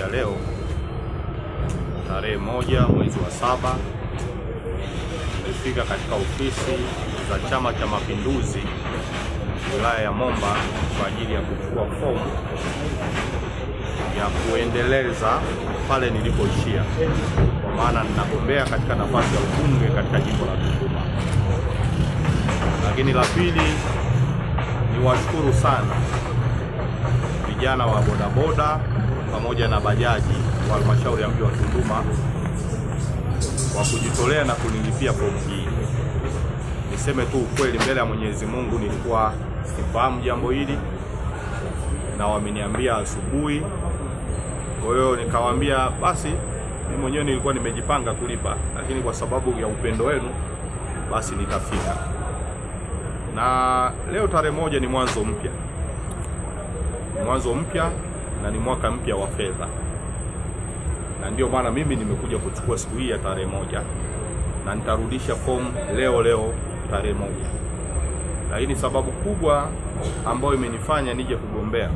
ya leo tarehe 1 mwezi wa 7 nimefika katika ofisi za Chama cha Mapinduzi wilaya ya Momba kwa ajili ya kuchukua fomu ya kuendeleza pale nilipoishia, kwa maana ninagombea katika nafasi ya ubunge katika jimbo la Tunduma. Lakini la pili, ni washukuru sana vijana wa bodaboda pamoja na bajaji wa halmashauri ya mji wa Tunduma kwa kujitolea na kunilipia fomu hii. Niseme tu ukweli mbele ya Mwenyezi Mungu, nilikuwa sifahamu jambo hili na wameniambia asubuhi. Kwa hiyo nikawaambia basi mimi mwenyewe nilikuwa nimejipanga kulipa, lakini kwa sababu ya upendo wenu basi nitafika. Na leo tarehe 1 ni mwanzo mpya. Mwanzo mpya na ni mwaka mpya wa fedha. Na ndio maana mimi nimekuja kuchukua siku hii ya tarehe 1 na nitarudisha fomu leo tarehe 1. Lakini sababu kubwa ambayo imenifanya nije kugombea,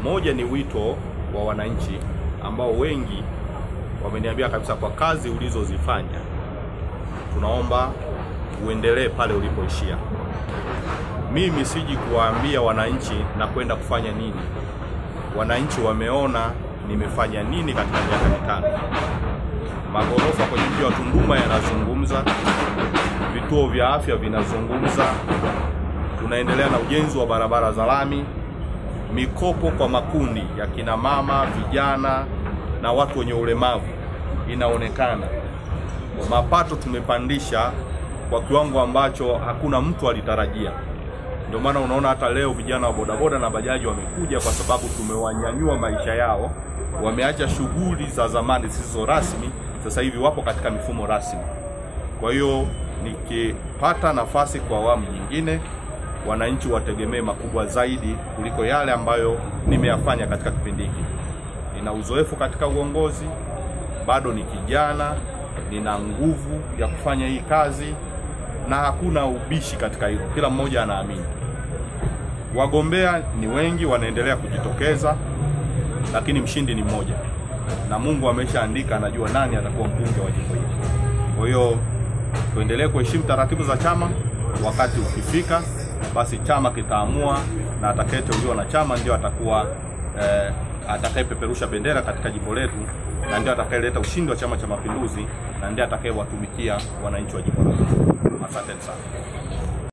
moja ni wito wa wananchi ambao wengi wameniambia kabisa, kwa kazi ulizozifanya tunaomba uendelee pale ulipoishia. Mimi siji kuwaambia wananchi na kwenda kufanya nini. Wananchi wameona nimefanya nini katika miaka 5. Magorofa kwenye mji wa Tunduma yanazungumza, vituo vya afya vinazungumza, tunaendelea na ujenzi wa barabara za lami, mikopo kwa makundi ya kina mama, vijana na watu wenye ulemavu inaonekana. Mapato tumepandisha kwa kiwango ambacho hakuna mtu alitarajia. Ndio maana unaona hata leo vijana wa bodaboda na bajaji wamekuja, kwa sababu tumewanyanyua maisha yao. Wameacha shughuli za zamani zisizo rasmi, sasa hivi wapo katika mifumo rasmi. Kwa hiyo nikipata nafasi kwa awamu nyingine, wananchi wategemee makubwa zaidi kuliko yale ambayo nimeyafanya katika kipindi hiki. Nina uzoefu katika uongozi, bado ni kijana, nina nguvu ya kufanya hii kazi na hakuna ubishi katika hilo. Kila mmoja anaamini. Wagombea ni wengi wanaendelea kujitokeza, lakini mshindi ni mmoja. Na Mungu ameshaandika, anajua nani atakuwa mbunge wa jimbo hili. Kwa hiyo tuendelee kuheshimu taratibu za chama. Wakati ukifika, basi chama kitaamua, na atakayeteuliwa na chama ndio atakuwa atakayepeperusha bendera katika jimbo letu, na ndio atakayeleta ushindi wa Chama cha Mapinduzi, na ndio atakayewatumikia wananchi wa jimbo letu. Asante sana.